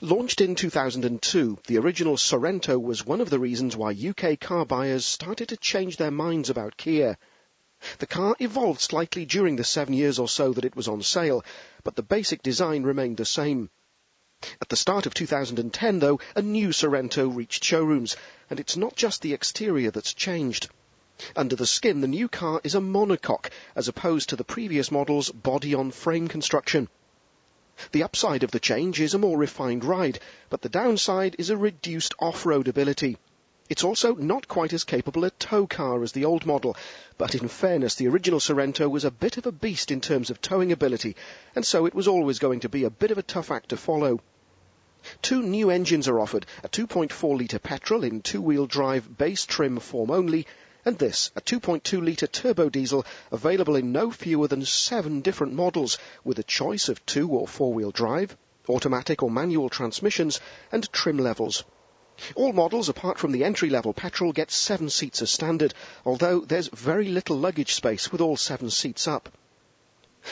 Launched in 2002, the original Sorento was one of the reasons why UK car buyers started to change their minds about Kia. The car evolved slightly during the 7 years or so that it was on sale, but the basic design remained the same. At the start of 2010, though, a new Sorento reached showrooms, and it's not just the exterior that's changed. Under the skin, the new car is a monocoque, as opposed to the previous model's body-on-frame construction. The upside of the change is a more refined ride, but the downside is a reduced off-road ability. It's also not quite as capable a tow car as the old model, but in fairness, the original Sorento was a bit of a beast in terms of towing ability, and so it was always going to be a bit of a tough act to follow. 2 new engines are offered, a 2.4-litre petrol in two-wheel drive base trim form only, and this, a 2.2-litre turbo diesel, available in no fewer than 7 different models, with a choice of 2- or 4-wheel drive, automatic or manual transmissions, and trim levels. All models, apart from the entry-level petrol, get 7 seats as standard, although there's very little luggage space with all 7 seats up.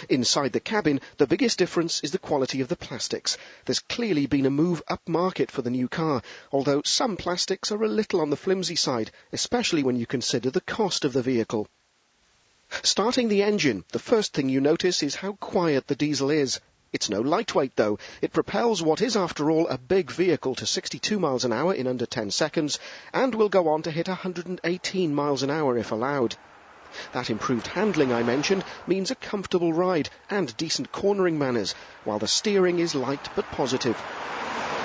Inside the cabin, the biggest difference is the quality of the plastics. There's clearly been a move upmarket for the new car, although some plastics are a little on the flimsy side, especially when you consider the cost of the vehicle. Starting the engine, the first thing you notice is how quiet the diesel is. It's no lightweight, though. It propels what is, after all, a big vehicle to 62 miles an hour in under 10 seconds, and will go on to hit 118 miles an hour if allowed. That improved handling I mentioned means a comfortable ride and decent cornering manners, while the steering is light but positive.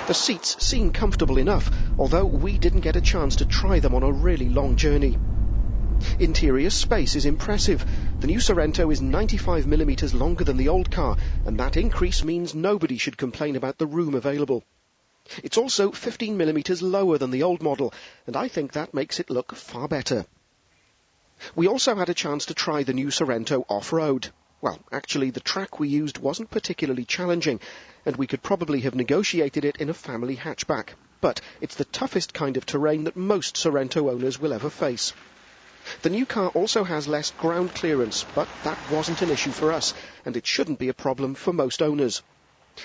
The seats seem comfortable enough, although we didn't get a chance to try them on a really long journey. Interior space is impressive. The new Sorento is 95mm longer than the old car, and that increase means nobody should complain about the room available. It's also 15mm lower than the old model, and I think that makes it look far better. We also had a chance to try the new Sorento off-road. Well, actually, the track we used wasn't particularly challenging, and we could probably have negotiated it in a family hatchback. But it's the toughest kind of terrain that most Sorento owners will ever face. The new car also has less ground clearance, but that wasn't an issue for us, and it shouldn't be a problem for most owners.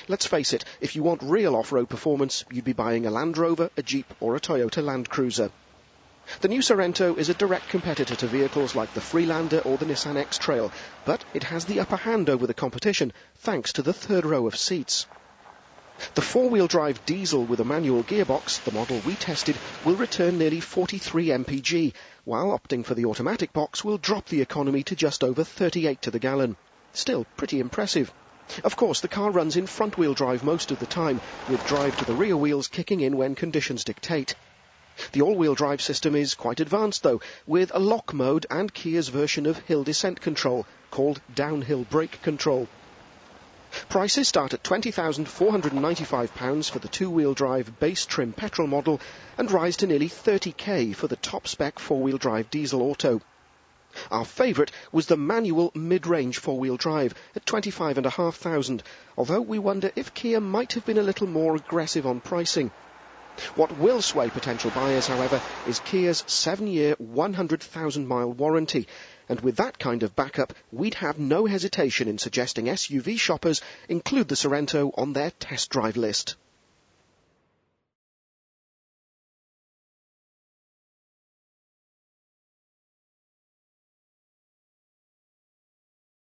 Let's face it, if you want real off-road performance, you'd be buying a Land Rover, a Jeep, or a Toyota Land Cruiser. The new Sorento is a direct competitor to vehicles like the Freelander or the Nissan X-Trail, but it has the upper hand over the competition thanks to the third row of seats. The 4-wheel drive diesel with a manual gearbox, the model we tested, will return nearly 43 mpg, while opting for the automatic box will drop the economy to just over 38 to the gallon. Still pretty impressive. Of course, the car runs in front-wheel drive most of the time, with drive to the rear wheels kicking in when conditions dictate. The all-wheel drive system is quite advanced, though, with a lock mode and Kia's version of hill descent control, called downhill brake control. Prices start at £20,495 for the 2-wheel drive base trim petrol model and rise to nearly £30,000 for the top-spec 4-wheel drive diesel auto. Our favourite was the manual mid-range 4-wheel drive at £25,500, although we wonder if Kia might have been a little more aggressive on pricing. What will sway potential buyers, however, is Kia's 7-year, 100,000-mile warranty, and with that kind of backup, we'd have no hesitation in suggesting SUV shoppers include the Sorento on their test drive list.